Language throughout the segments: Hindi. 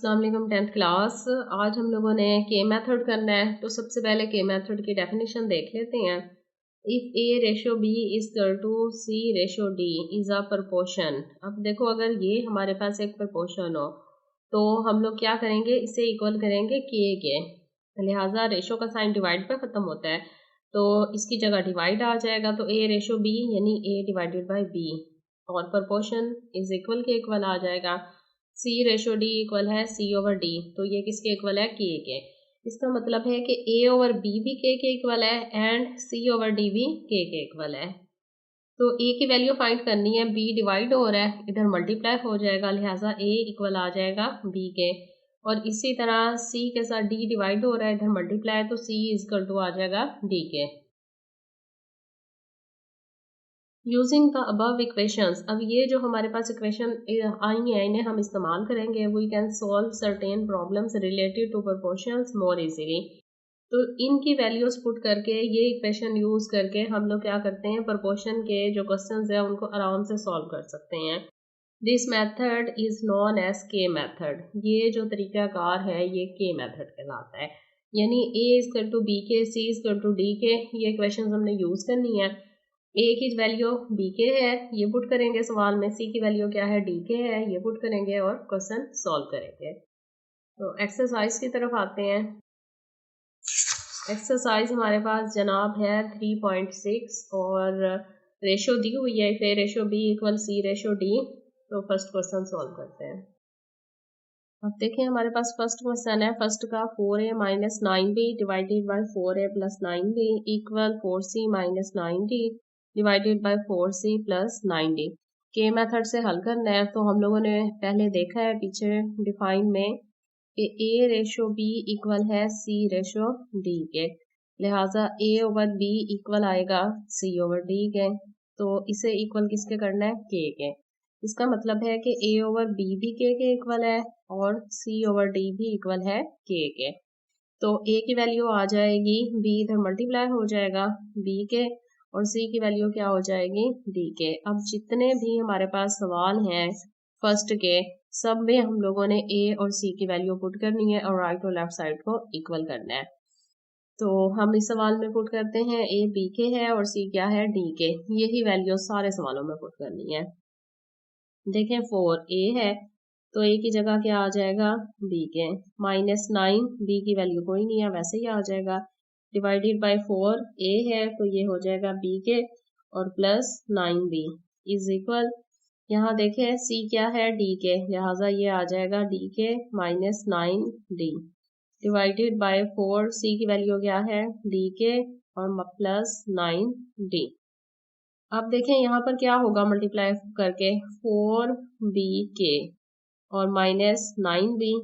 अस्सलाम वालेकुम 10th क्लास। आज हम लोगों ने के मेथड करना है, तो सबसे पहले के मेथड की डेफिनेशन देख लेते हैं। If A ratio B is equal to C ratio D is a proportion. अब देखो, अगर ये हमारे पास एक प्रपोर्शन हो तो हम लोग क्या करेंगे, इसे इक्वल करेंगे के। लिहाजा रेशो का साइन डिवाइड पे ख़त्म होता है, तो इसकी जगह डिवाइड आ जाएगा, तो ए रेशो बी यानी ए डिवाइडेड बाई बी, और प्रपोर्शन इज इक्वल के इक्वल आ जाएगा। सी रेशो डी इक्वल है सी ओवर डी, तो ये किसके इक्वल है, के। इसका मतलब है कि ए ओवर बी भी के इक्वल है एंड सी ओवर डी भी के इक्वल है। तो ए की वैल्यू फाइंड करनी है, बी डिवाइड हो रहा है, इधर मल्टीप्लाई हो जाएगा, लिहाजा ए इक्वल आ जाएगा बी के। और इसी तरह सी के साथ डी डिवाइड हो रहा है, इधर मल्टीप्लाई, तो सी इक्वल टू आ जाएगा डी के। यूजिंग द अबव इक्वेशंस, अब ये जो हमारे पास इक्वेशन आई हैं इन्हें हम इस्तेमाल करेंगे। We can solve certain problems related to proportions more easily. तो इनकी वैल्यूज पुट करके, ये इक्वेशन यूज करके हम लोग क्या करते हैं, प्रोपोर्शन के जो क्वेश्चंस है उनको आराम से सॉल्व कर सकते हैं। This method is known as K method. ये जो तरीकाकार है ये के मेथड कहलाता है, यानी ए इक्वल टू बी के, सी इक्वल टू डी के, ये इक्वेशन हमने यूज करनी है। ए की वैल्यू बी के है, ये पुट करेंगे सवाल में, सी की वैल्यू क्या है, डी के है, ये पुट करेंगे और क्वेश्चन सॉल्व करेंगे। तो एक्सरसाइज की तरफ आते हैं। एक्सरसाइज हमारे पास जनाब है 3.6 और रेशो दी हुई है, फिर ratio B equal C ratio D. तो फर्स्ट क्वेश्चन सॉल्व करते हैं। अब देखिए हमारे पास फर्स्ट क्वेश्चन है, फर्स्ट का 4a minus 9b divided by 4a plus 9b equal 4c minus 9d divided by 4c plus 9d। K method से हल करना है, तो हम लोगों ने पहले देखा है पीछे डिफाइन में कि a रेशो b इक्वल है c रेशो d के, लिहाजा a ओवर b इक्वल आएगा c ओवर d के। तो इसे इक्वल किसके करना है, के। इसका मतलब है कि a ओवर b भी के इक्वल है और c ओवर d भी इक्वल है के। तो a की वैल्यू आ जाएगी, b इधर मल्टीप्लाई हो जाएगा b के, और c की वैल्यू क्या हो जाएगी, d के। अब जितने भी हमारे पास सवाल हैं फर्स्ट के, सब में हम लोगों ने a और c की वैल्यू पुट करनी है और राइट और लेफ्ट साइड को इक्वल करना है। तो हम इस सवाल में पुट करते हैं a b के है और c क्या है, d के। यही वैल्यू सारे सवालों में पुट करनी है। देखें 4a है, तो a की जगह क्या आ जाएगा, b के। माइनस 9 b की वैल्यू कोई नहीं है, वैसे ही आ जाएगा, डिवाइडेड बाय 4a है, तो ये हो जाएगा b के और प्लस 9b इज इक्वल, यहाँ देखें c क्या है, d के, लिहाजा ये आ जाएगा d के minus 9d divided by 4, c की वैल्यू क्या है, d के और प्लस 9d। अब देखें यहाँ पर क्या होगा, मल्टीप्लाई करके 4b के और माइनस 9b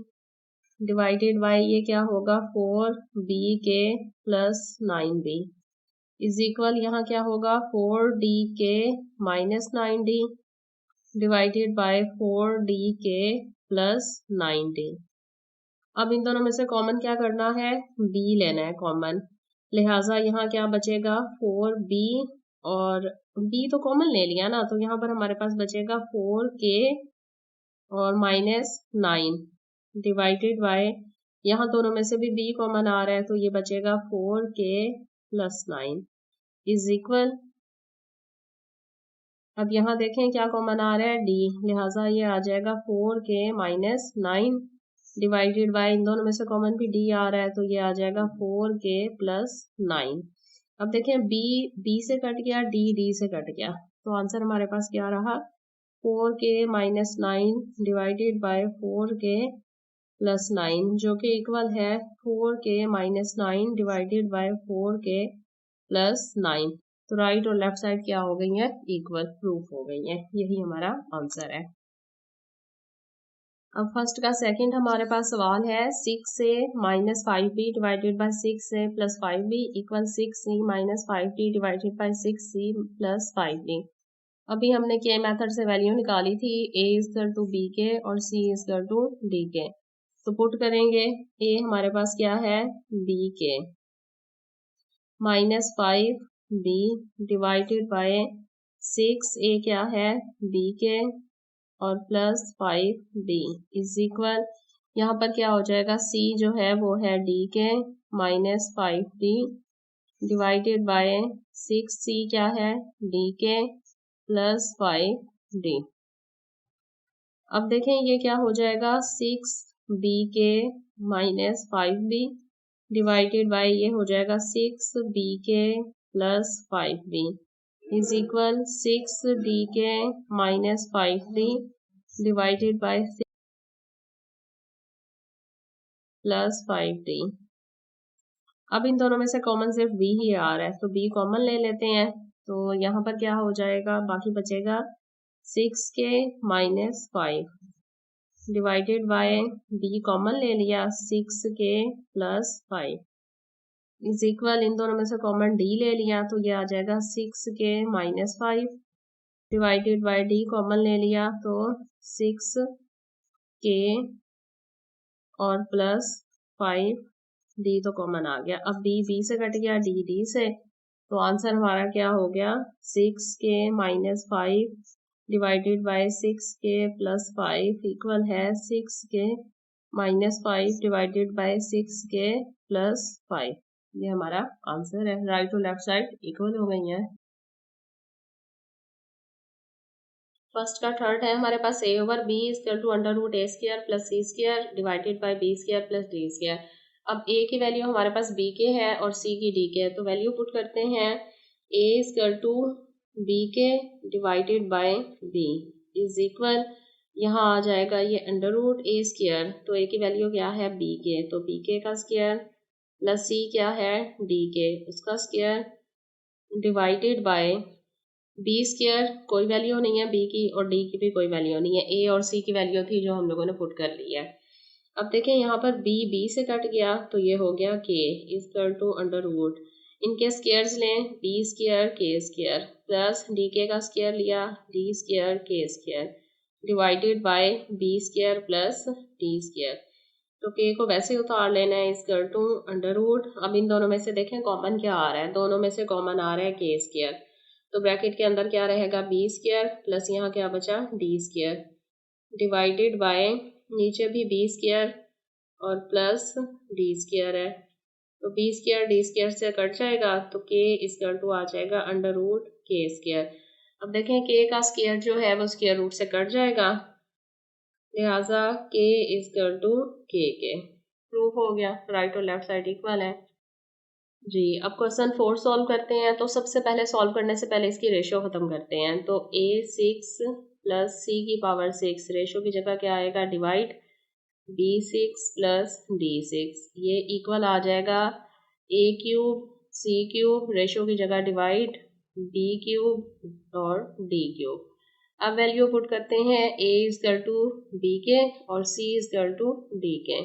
डिवाइडेड बाय ये क्या होगा, 4b के प्लस 9b इज इक्वल, यहाँ क्या होगा 4d के minus 9d divided by 4d के प्लस 9d। अब इन दोनों में से कॉमन क्या करना है, b लेना है कॉमन, लिहाजा यहाँ क्या बचेगा 4b और b तो कॉमन ले लिया ना, तो यहाँ पर हमारे पास बचेगा 4k और माइनस 9 डिवाइडेड बाय, यहाँ दोनों में से भी b कॉमन आ रहा है, तो ये बचेगा 4k प्लस 9 इज इक्वल, अब यहाँ देखें क्या कॉमन आ रहा है, d, लिहाजा ये आ जाएगा 4k माइनस 9 डिवाइडेड बाय, इन दोनों में से कॉमन भी d आ रहा है, तो ये आ जाएगा 4k प्लस 9। अब देखें b से कट गया, d से कट गया, तो आंसर हमारे पास क्या रहा, 4k minus 9 divided by 4k plus 9, जो कि इक्वल है 4k minus 9 divided by 4k plus 9। तो राइट और लेफ्ट साइड क्या हो गई है, इक्वल, प्रूफ हो गई है, यही हमारा आंसर है। अब फर्स्ट का सेकंड हमारे पास सवाल है, 6a minus 5b divided by 6a plus 5b equal 6c minus 5d divided by 6c plus 5d। अभी हमने के मेथड से वैल्यू निकाली थी, a इक्वल टू b के और c इक्वल टू d के, तो पुट करेंगे, a हमारे पास क्या है, b के minus 5b divided by 6a क्या है, b के और प्लस 5b इज इक्वल, यहाँ पर क्या हो जाएगा, C जो है वो है D के minus 5D divided by 6C क्या है D के प्लस 5D। अब देखें ये क्या हो जाएगा, 6B के माइनस 5B डिवाइडेड बाय ये हो जाएगा 6B के plus 5B is equal 6D के minus 5D divided by plus 5D। अब इन दोनों में से कॉमन सिर्फ B ही आ रहा है, तो B कॉमन ले लेते हैं। तो यहाँ पर क्या हो जाएगा, बाकी बचेगा 6 के minus 5 divided by B common ले लिया 6 के प्लस 5 इज इक्वल, इन दोनों में से कॉमन D ले लिया तो ये आ जाएगा 6 के minus 5 divided by D common ले लिया तो 6 के और प्लस 5D तो कॉमन आ गया। अब B से कट गया, D से, तो आंसर हमारा क्या हो गया, 6 के माइनस 5 डिवाइडेड बाय 6 के प्लस 5 इक्वल है 6 के माइनस 5 डिवाइडेड बाय 6 के प्लस 5। ये हमारा आंसर है। राइट और लेफ्ट साइड इक्वल हो गई हैं। फर्स्ट का थर्ड है हमारे पास a over b equal to under root A square plus C square divided by B square plus D square. अब a की वैल्यू हमारे पास b के है और c की d के है, तो वैल्यू पुट करते हैं a equal to b K divided by b is equal, यहाँ आ जाएगा ये अंडर रूट ए स्क्वायर, तो a की वैल्यू क्या है b के, तो b के का स्क्वायर प्लस c क्या है d के उसका square divided by B square, कोई वैल्यू नहीं है बी की और डी की भी कोई वैल्यू नहीं है, ए और सी की वैल्यू थी जो हम लोगों ने पुट कर ली है। अब देखें यहाँ पर बी से कट गया तो ये हो गया K equal to under root, इनके स्क्वायर्स लें B square K square plus D K का स्क्वायर लिया D square K square divided by B square plus D square, तो के को वैसे उतार लेना है इक्वल टू अंडर रूट। अब इन दोनों में से देखें कॉमन क्या आ रहा है, दोनों में से कॉमन आ रहा है के स्क्वायर, तो ब्रैकेट के अंदर क्या रहेगा बी स्क्वायर प्लस यहाँ क्या बचा डी स्क्वायर डिवाइडेड बाय नीचे भी बी स्क्वायर और प्लस डी स्क्वायर है, तो बी स्क्वायर डी स्क्वायर से कट जाएगा तो के इक्वल टू आ जाएगा अंडर रूट के स्क्वायर। अब देखें के का स्क्वायर जो है वो स्क्वायर रूट से कट जाएगा, लिहाजा के इक्वल टू के प्रूफ हो गया। राइट और लेफ्ट साइड इक्वल है जी। अब क्वेश्चन 4 सॉल्व करते हैं, तो सबसे पहले सॉल्व करने से पहले इसकी रेशियो खत्म करते हैं। तो a6 प्लस c की पावर 6 रेशियो की जगह क्या आएगा डिवाइड b6 प्लस d6, ये इक्वल आ जाएगा a cube c cube ratio की जगह डिवाइड b क्यूब और d क्यूब। अब वैल्यू पुट करते हैं a इक्वल टू b के और c इक्वल टू d के,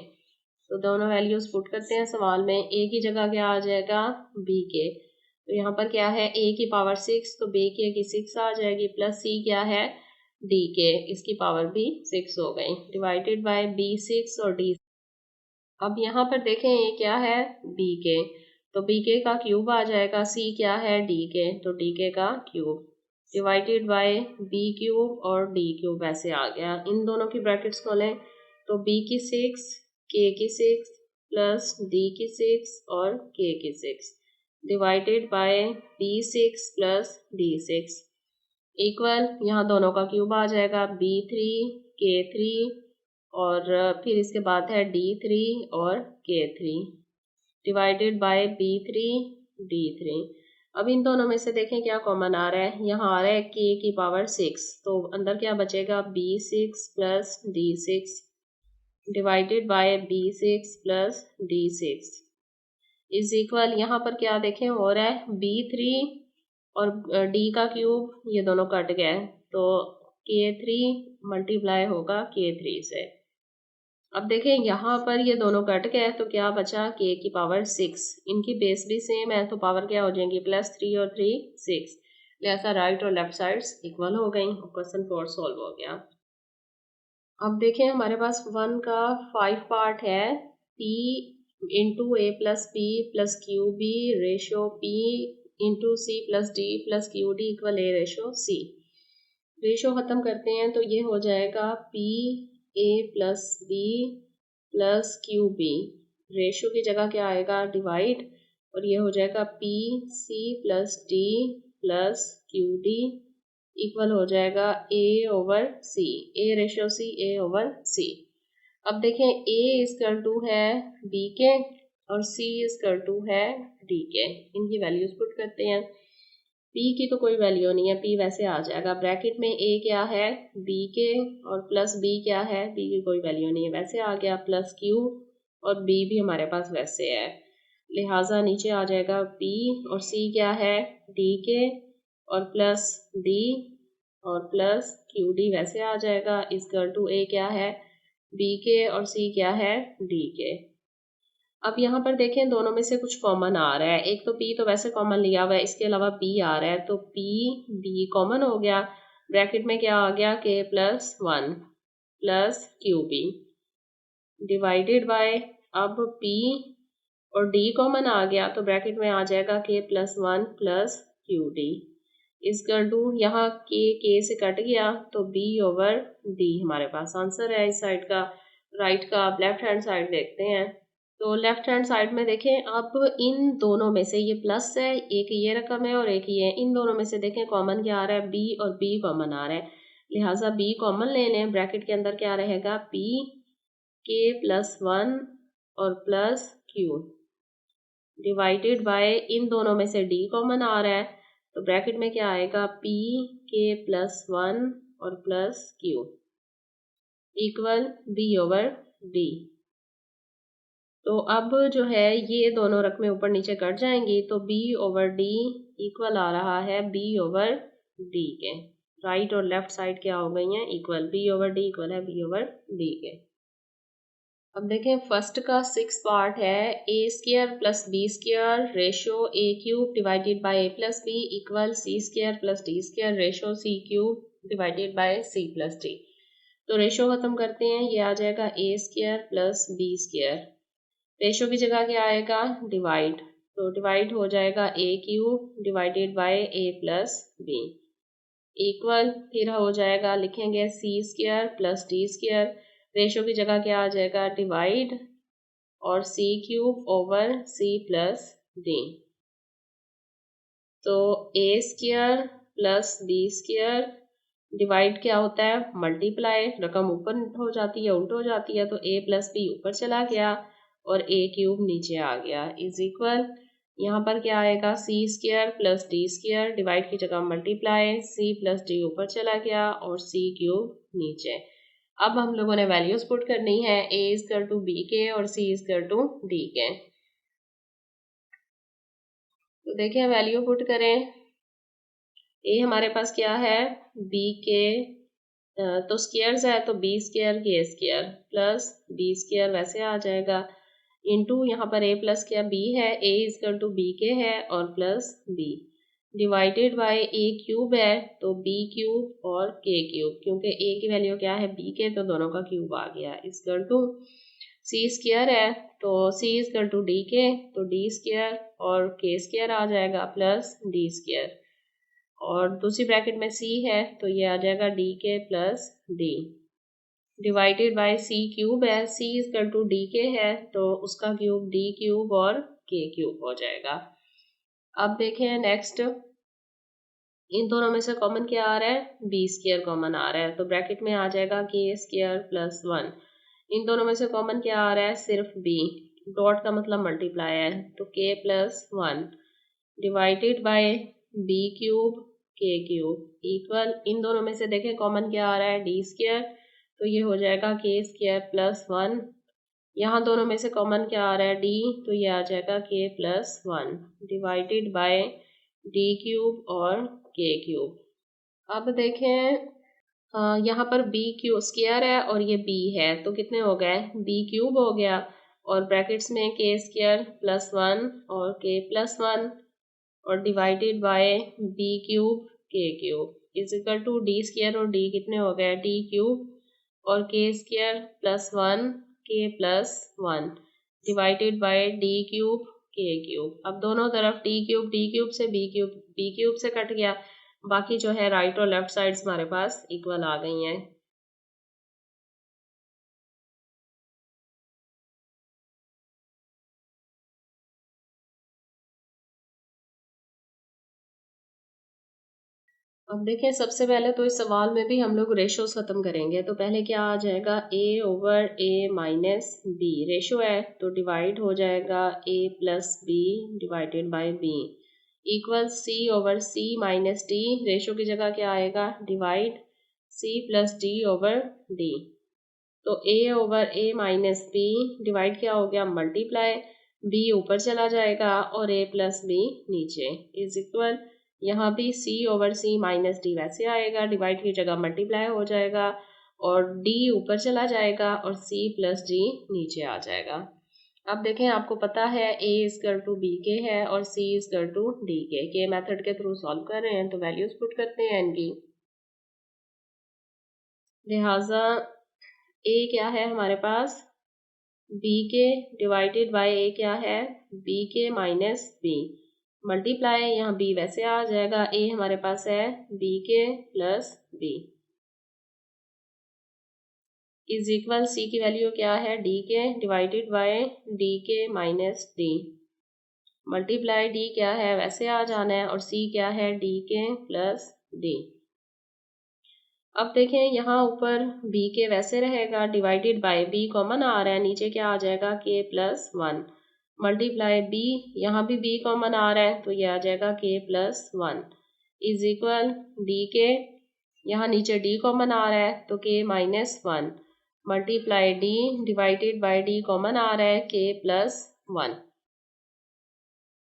तो दोनों वैल्यूज पुट करते हैं सवाल में। a की जगह क्या आ जाएगा b के, तो यहाँ पर क्या है a की पावर 6 तो b की 6 आ जाएगी प्लस c क्या है d के इसकी पावर भी 6 हो गई डिवाइडेड बाय b6 और d। अब यहाँ पर देखें ये क्या है b के, तो b के का क्यूब आ जाएगा, c क्या है d के तो d के का cube divided by b cube और d क्यूब ऐसे आ गया। इन दोनों की ब्रैकेट्स खोलें तो b की 6 k की 6 प्लस d की 6 और k की 6 divided by b6 plus d6 equal, यहाँ दोनों का क्यूब आ जाएगा b3 k3 और फिर इसके बाद है d3 और k3 divided by b3 d3। अब इन दोनों में से देखें क्या कॉमन आ रहा है, यहाँ आ रहा है k की पावर 6, तो अंदर क्या बचेगा b6 plus d6 divided by b6 plus d6 is equal, यहाँ पर क्या देखें हो रहा है b3 और d का क्यूब ये दोनों कट गए तो k3 मल्टीप्लाई होगा k3 से। अब देखें यहाँ पर ये दोनों कट गए तो क्या बचा k की पावर 6, इनकी बेस भी सेम है तो पावर क्या हो जाएंगी प्लस 3 और 3 6, लिहाजा राइट और लेफ्ट साइड्स इक्वल हो गई। क्वेश्चन 4 सॉल्व हो गया। अब देखें हमारे पास 1 का 5 पार्ट है, p into A plus P plus Q B ratio p into C plus D plus Q D equal A ratio C. Ratio खत्म करते हैं तो ये हो जाएगा p a plus B plus Q B. Ratio की जगह क्या आएगा, डिवाइड, और ये हो जाएगा P C plus D plus Q D equal हो जाएगा A over C, A ratio C, A over C. अब देखें ए इजकल टू है बी के और सी इजकल टू है डी के। इनकी वैल्यूज पुट करते हैं। पी की तो कोई वैल्यू नहीं है, पी वैसे आ जाएगा। ब्रैकेट में ए क्या है, बी के, और प्लस बी क्या है, बी की कोई वैल्यू नहीं है, वैसे आ गया। प्लस क्यू और बी भी हमारे पास वैसे है, लिहाजा नीचे आ जाएगा पी, और सी क्या है, डी के, और प्लस डी, और प्लस क्यू डी वैसे आ जाएगा। इजकल टू ए क्या है, बी के, और सी क्या है, डी के। अब यहाँ पर देखें दोनों में से कुछ कॉमन आ रहा है। एक तो पी तो वैसे कॉमन लिया हुआ है, इसके अलावा बी आ रहा है, तो पी बी कॉमन हो गया। ब्रैकेट में क्या आ गया, K plus one plus Q B divided by, अब पी और डी कॉमन आ गया तो ब्रैकेट में आ जाएगा K plus one plus Q D. इसका टू यहाँ के से कट गया तो बी ओवर डी हमारे पास आंसर है इस साइड का। राइट का आप लेफ्ट हैंड साइड देखते हैं, तो लेफ्ट हैंड साइड में देखें, अब इन दोनों में से ये प्लस है, एक ये रकम है और एक ये है, इन दोनों में से देखें कॉमन क्या आ रहा है, बी और बी कॉमन आ रहा है, लिहाजा बी कॉमन ले लें। ब्रैकेट के अंदर क्या रहेगा, पी के प्लस वन और प्लस क्यू डिवाइडेड बाय, इन दोनों में से डी कॉमन आ रहा है तो ब्रैकेट में क्या आएगा, पी के प्लस वन और plus Q equal B over D. तो अब जो है ये दोनों रकमें ऊपर नीचे कट जाएंगी तो b ओवर डी इक्वल आ रहा है b ओवर d के। राइट और लेफ्ट साइड क्या हो गई हैं, equal, b over D equal है b ओवर d के। अब देखें फर्स्ट का 6 पार्ट है, A square plus B square ratio A cube divided by A plus B equal C square plus D square ratio C cube divided by C plus D. तो रेशो खत्म करते हैं, ये आ जाएगा A square plus B square, ratio की जगह क्या आएगा, डिवाइड, तो डिवाइड हो जाएगा A cube divided by A plus B equal, फिर हो जाएगा लिखेंगे C square plus D square, ratio की जगह क्या आ जाएगा, डिवाइड, और C cube over C plus D. तो A square plus B square divide क्या होता है, मल्टीप्लाई, रकम ऊपर हो जाती है, उल्ट हो जाती है, तो ए प्लस बी ऊपर चला गया और ए क्यूब नीचे आ गया इज इक्वल, यहाँ पर क्या आएगा, C square plus D square divide की जगह मल्टीप्लाई, सी प्लस डी ऊपर चला गया और सी क्यूब नीचे। अब हम लोगों ने वैल्यूज पुट करनी है, ए इजकल टू बी के और सी इजकल टू डी के। तो देखिए वैल्यू पुट करें, ए हमारे पास क्या है, बी के, तो स्क्वायर्स है तो B square K square plus B square वैसे आ जाएगा, इंटू यहाँ पर ए प्लस क्या बी है, ए इजकल टू बी के है और plus B divided by A cube है तो बी क्यूब और के क्यूब, क्योंकि ए की वैल्यू क्या है बी के, तो दोनों का क्यूब आ गया इजकल टू सी स्क्वायर है तो सी इजकल टू डी के, तो डी स्क्वायर और के स्क्वायर आ जाएगा प्लस डी स्क्वायर, और दूसरी ब्रैकेट में सी है तो ये आ जाएगा D K plus D divided by C cube है, सी इजकल टू डी के है तो उसका क्यूब डी क्यूब और के क्यूब हो जाएगा। अब देखें नेक्स्ट, इन दोनों में से कॉमन क्या आ रहा है, बी स्क्वायर कॉमन आ रहा है तो ब्रैकेट में आ जाएगा के स्क्वायर प्लस वन। इन दोनों में से कॉमन क्या आ रहा है, सिर्फ बी, डॉट का मतलब मल्टीप्लाई है तो K plus one divided by B cube K cube equal, इन दोनों में से देखें कॉमन क्या आ रहा है, डी स्क्वायर, तो ये हो जाएगा के स्क्वायर प्लस वन, यहाँ दोनों में से कॉमन क्या आ रहा है, डी, तो ये आ जाएगा K plus one divided by D cube और के क्यूब। अब देखें यहाँ पर बी क्यू स्क्वायर है और ये बी है तो कितने हो गए, बी क्यूब हो गया, और ब्रैकेट्स में के स्क्वायर प्लस वन और के प्लस वन और divided by B cube K cube is equal to D square, और डी कितने हो गए, डी क्यूब और K square plus one K plus one divided by D cube K cube. अब दोनों तरफ डी क्यूब से बी क्यूब से कट गया, बाकी जो है राइट और लेफ्ट साइड्स हमारे पास इक्वल आ गई हैं। अब देखें सबसे पहले तो इस सवाल में भी हम लोग रेशोस खत्म करेंगे, तो पहले क्या आ जाएगा a over a minus b, ratio है तो डिवाइड हो जाएगा a plus b divided by b equal c over c minus d, ratio की जगह क्या आएगा divide c plus d over d, तो a over a minus b divide क्या हो गया मल्टीप्लाई, b ऊपर चला जाएगा और a प्लस b नीचे इज इक्वल, यहाँ भी c over c minus D वैसे आएगा, डिवाइड की जगह मल्टीप्लाई हो जाएगा और d ऊपर चला जाएगा और c प्लस d नीचे आ जाएगा। अब देखें आपको पता है a is equal to B K है और c इजकल टू डी के मेथड के थ्रू सॉल्व कर रहे हैं, तो वैल्यूज पुट करते हैं इनकी। लिहाजा a क्या है हमारे पास b K divided bye a क्या है b के माइनस b, मल्टीप्लाई यहाँ b वैसे आ जाएगा, a हमारे पास है b के plus b is equal c की वैल्यू क्या है d के डिवाइडेड बाय d के माइनस d, मल्टीप्लाई d क्या है वैसे आ जाना है और c क्या है d के प्लस d। अब देखें यहाँ ऊपर b के वैसे रहेगा, डिवाइडेड बाय b कॉमन आ रहा है, नीचे क्या आ जाएगा k प्लस 1 मल्टीप्लाई b, यहाँ भी b कॉमन आ रहा है तो ये आ जाएगा k plus 1 is equal d के, यहाँ नीचे d कॉमन आ रहा है तो k minus 1 multiply d divided by d common आ रहा है k प्लस 1।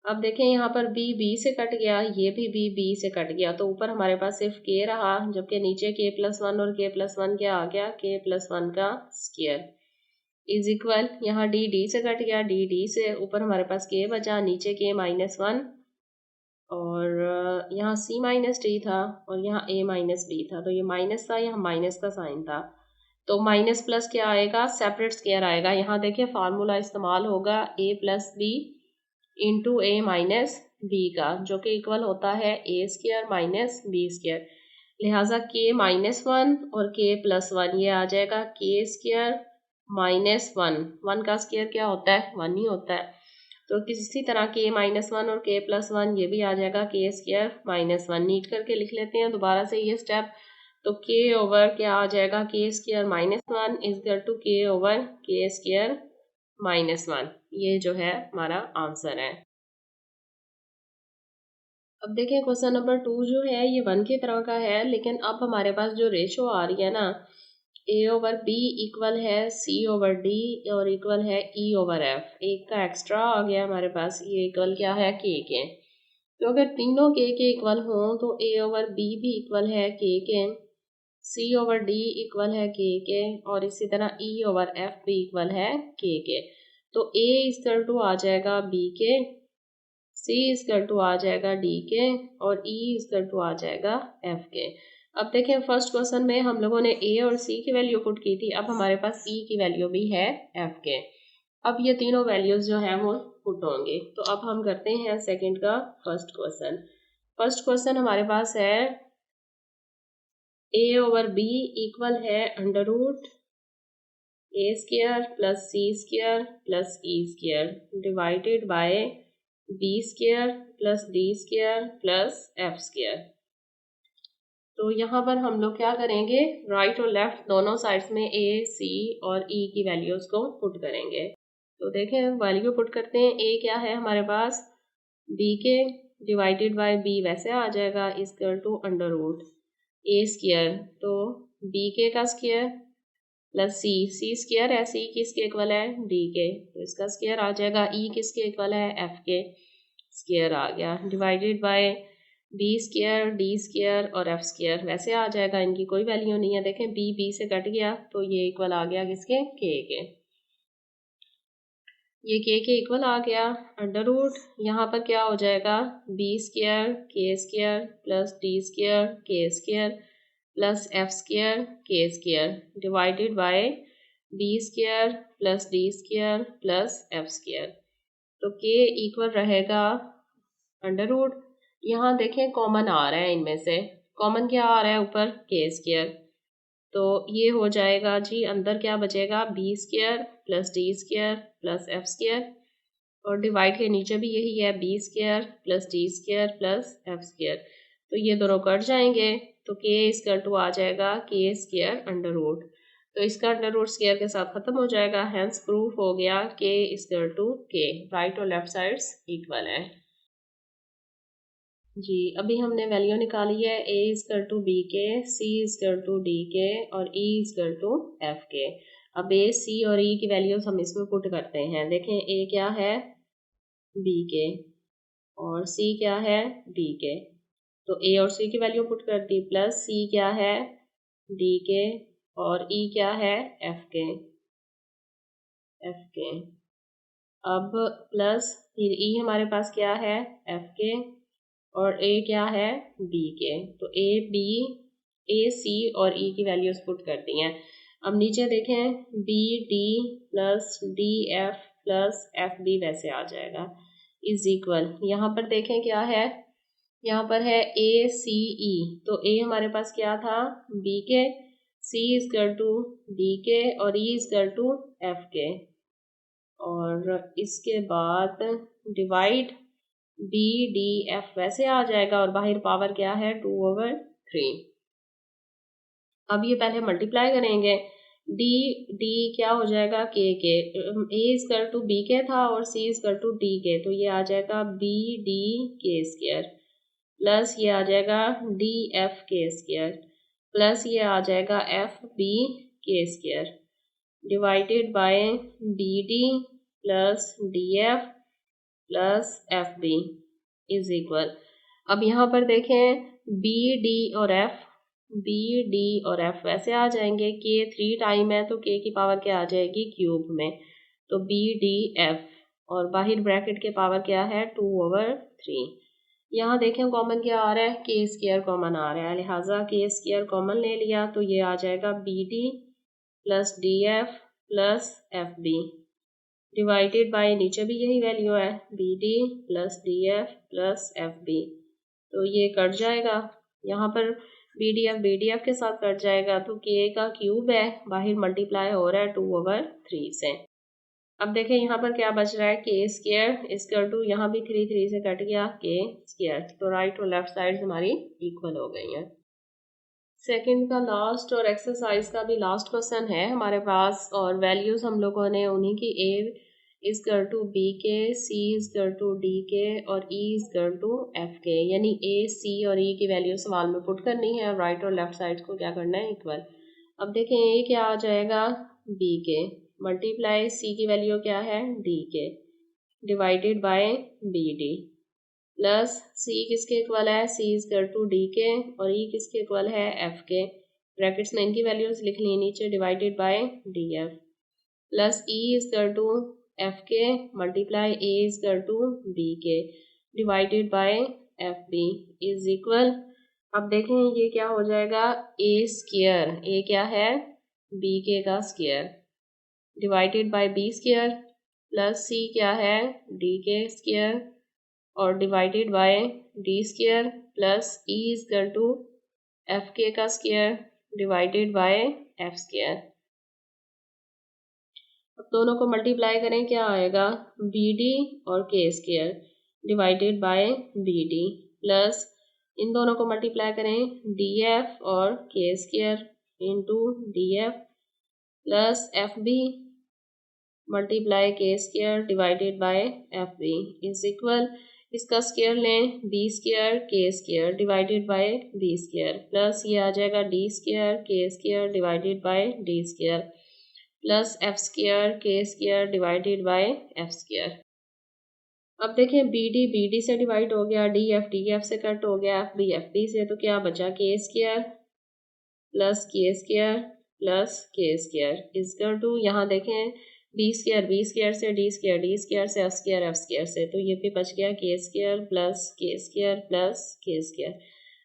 अब देखें यहाँ पर b से कट गया, ये भी b से कट गया, तो ऊपर हमारे पास सिर्फ k रहा, जबकि नीचे k प्लस 1 और k प्लस 1 क्या आ गया k प्लस 1 का स्क्वायर इज इक्वल, यहाँ d से कट गया, d से ऊपर हमारे पास k बचा, नीचे k माइनस 1 और यहाँ c माइनस d था और यहाँ a माइनस b था, तो ये माइनस था, यहाँ माइनस का साइन था, तो माइनस प्लस क्या आएगा सेपरेट स्क्वायर आएगा। यहाँ देखिए फार्मूला इस्तेमाल होगा a plus B into a minus b का, जो कि इक्वल होता है a square minus b square, लिहाजा k माइनस 1 और k प्लस 1 ये आ जाएगा k स्क्वायर माइनस 1 का स्क्वायर क्या होता है 1 ही होता है, तो किसी तरह k माइनस 1 और k प्लस 1 ये भी आ जाएगा k स्क्वायर माइनस 1, नीट करके लिख लेते हैं दोबारा से ये स्टेप, तो k ओवर क्या आ जाएगा k square minus 1 equal to k over k square minus 1, ये जो है हमारा आंसर है। अब देखें क्वेश्चन नंबर 2 जो है ये 1 की तरह का है, लेकिन अब हमारे पास जो रेशो आ रही है ना a ओवर b इक्वल है c ओवर d और इक्वल है e ओवर f, एक का एक्स्ट्रा आ गया हमारे पास, ये इक्वल क्या है k के, तो अगर तीनों k के इक्वल हों तो a ओवर b भी इक्वल है k के, c ओवर d इक्वल है k के और इसी तरह e ओवर f भी इक्वल है k के, तो a इक्वल टू आ जाएगा b के, c इक्वल टू आ जाएगा d के और e इक्वल टू आ जाएगा f के। अब देखें फर्स्ट क्वेश्चन में हम लोगों ने a और c की वैल्यू पुट की थी, अब हमारे पास e की वैल्यू भी है f के, अब ये तीनों वैल्यूज जो हैं वो पुट होंगे, तो अब हम करते हैं सेकंड का फर्स्ट क्वेश्चन। फर्स्ट क्वेश्चन हमारे पास है a ओवर b इक्वल है under root a square plus c square plus e square divided by b square plus d square plus f square. तो यहाँ पर हम लोग क्या करेंगे राइट और लेफ्ट दोनों साइड्स में a c और e की वैल्यूज को पुट करेंगे, तो देखें वैल्यू पुट करते हैं, a क्या है हमारे पास b K divided by b वैसे आ जाएगा equal to under root a square, तो b के का स्क्वायर प्लस c स्क्वायर है, c किसके इक्वल है d के, तो इसका स्क्वायर आ जाएगा, e किसके इक्वल है f के स्क्वायर आ गया, divided by B square D square और एफ स्क्वायर वैसे आ जाएगा, इनकी कोई वैल्यू नहीं है, देखें बी से कट गया तो ये इक्वल आ गया किसके के, ये के इक्वल आ गया, अंडर रूट यहाँ पर क्या हो जाएगा B square plus D square K square plus F square K square divided by B square plus D square plus F square, तो के इक्वल रहेगा अंडर रूट, यहाँ देखें कॉमन आ रहा है, इनमें से कॉमन क्या आ रहा है ऊपर के स्क्वायर, तो ये हो जाएगा जी अंदर क्या बचेगा B square plus D square plus F square और डिवाइड के नीचे भी यही है B square plus D square plus F square, तो ये दोनों कट जाएंगे, तो के इक्वल टू आ जाएगा के स्क्वायर अंडर रूट, तो इसका अंडर रूट स्क्वायर के साथ खत्म हो जाएगा। हेंस प्रूफ हो गया के इक्वल टू के, राइट और लेफ्ट साइड्स इक्वल है जी। अभी हमने वैल्यू निकाली है ए इक्वल टू बी के, सी इक्वल टू डी के और ई इक्वल टू एफ के। अब ए, सी और ई की वैल्यूज हम इसमें पुट करते हैं। देखें ए क्या है, बी के, और सी क्या है, डी के। तो ए और सी की वैल्यू पुट कर दी, प्लस सी क्या है, डी के, और ई क्या है, एफ के, एफ के। अब प्लस फिर ई हमारे पास क्या है, एफ के, और ए क्या है, बी के। तो ए, बी, ए, सी और ई की वैल्यूज पुट कर दी हैं। अब नीचे देखें, B D plus D F plus F B वैसे आ जाएगा, इज इक्वल। यहाँ पर देखें क्या है, यहाँ पर है ए सी ई, तो ए हमारे पास क्या था, बी के, सी इक्वल टू डी के और ई इक्वल टू एफ के, और इसके बाद डिवाइड बी डी एफ वैसे आ जाएगा, और बाहर पावर क्या है, 2/3। अब ये पहले मल्टीप्लाई करेंगे, डी डी क्या हो जाएगा, के, ए इक्वल टू बी के था और सी इक्वल टू डी के, तो ये आ जाएगा बी डी के स्क्वायर, प्लस ये आ जाएगा डी एफ के स्क्वायर, प्लस ये आ जाएगा एफ बी के square, divided by B D plus D F plus F B is equal. अब यहाँ पर देखें बी डी और एफ, बी डी और एफ वैसे आ जाएंगे, के 3 टाइम है तो के की पावर क्या आ जाएगी, क्यूब में, तो बी डी एफ, और बाहर ब्रैकेट के पावर क्या है, 2/3। यहाँ देखें कॉमन क्या आ रहा है, के स्क्वायर कॉमन आ रहा है, लिहाजा के स्क्वायर कॉमन ले लिया, तो ये आ जाएगा B D plus D F plus F B, divided by नीचे भी यही वैल्यू है, B D plus D F plus F B, तो ये कट जाएगा, यहाँ पर बी डी एफ के साथ कट जाएगा, तो के का क्यूब है, बाहर मल्टीप्लाई हो रहा है 2/3 से। अब देखें यहाँ पर क्या बच रहा है, के स्क्वायर इक्वल टू, यहाँ भी 3 से कट गया, के स्क्वायर, तो राइट और लेफ्ट साइड हमारी इक्वल हो गई हैं। सेकंड का लास्ट और एक्सरसाइज का भी लास्ट क्वेश्चन है हमारे पास, और वैल्यूज हम लोगों ने उन्हीं की ए इक्वल टू बी के, सी इक्वल टू डी के और ई इक्वल टू एफ के, यानी ए, सी और ई की वैल्यू सवाल में पुट करनी है, और राइट और लेफ्ट साइड को क्या करना है, इक्वल। अब देखें ए क्या आ जाएगा, बी के, मल्टीप्लाई सी की वैल्यू क्या है, D K, divided by B D, plus C किसके इक्वल है, सी इक्वल टू डी के, और ई किसके इक्वल है, एफ के, ब्रैकेट्स में इनकी वैल्यूज लिख ली नीचे, divided by D F, plus E equal to F K, multiply A equal to B K, divided by F B is equal. अब देखें ये क्या हो जाएगा, ए स्क्वायर, ए क्या है, बी के का square, divided by B square, plus C क्या है, डी के स्क्वायर, और divided by D square, plus E equal to F K का square, divided by F square. अब दोनों को मल्टीप्लाई करें, क्या आएगा, बी डी और K square divided by B D, plus इन दोनों को मल्टीप्लाई करें, डी एफ और K square into D F, plus F B multiply K square divided by F B is equal. इसका स्क्वायर लें, B square K square divided by B square, plus ये आ जाएगा D square K square divided by D square, plus F square K square divided by F square. अब देखें बी डी से डिवाइड हो गया, डी एफ से कट हो गया, एफ बी से, तो क्या बचा, के स्क्वायर प्लस के स्क्वायर प्लस के स्क्वायर इक्वल टू, यहाँ देखें बी स्क्वायर से, डी स्क्वायर से, एफ स्क्वायर से, तो ये भी बच गया के स्क्वायर प्लस के स्क्वायर प्लस के स्क्वायर।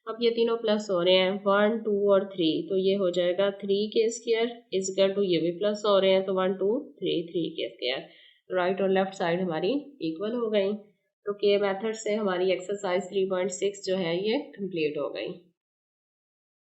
अब ये तीनों प्लस हो रहे हैं, 1 2 और 3, तो ये हो जाएगा 3 के स्क्वायर इक्वल टू, ये भी प्लस हो रहे हैं, तो 1 2 3 के स्क्वायर, राइट और लेफ्ट साइड हमारी इक्वल हो गई। तो के मेथड से हमारी एक्सरसाइज 3.6 जो है ये कंप्लीट हो गई।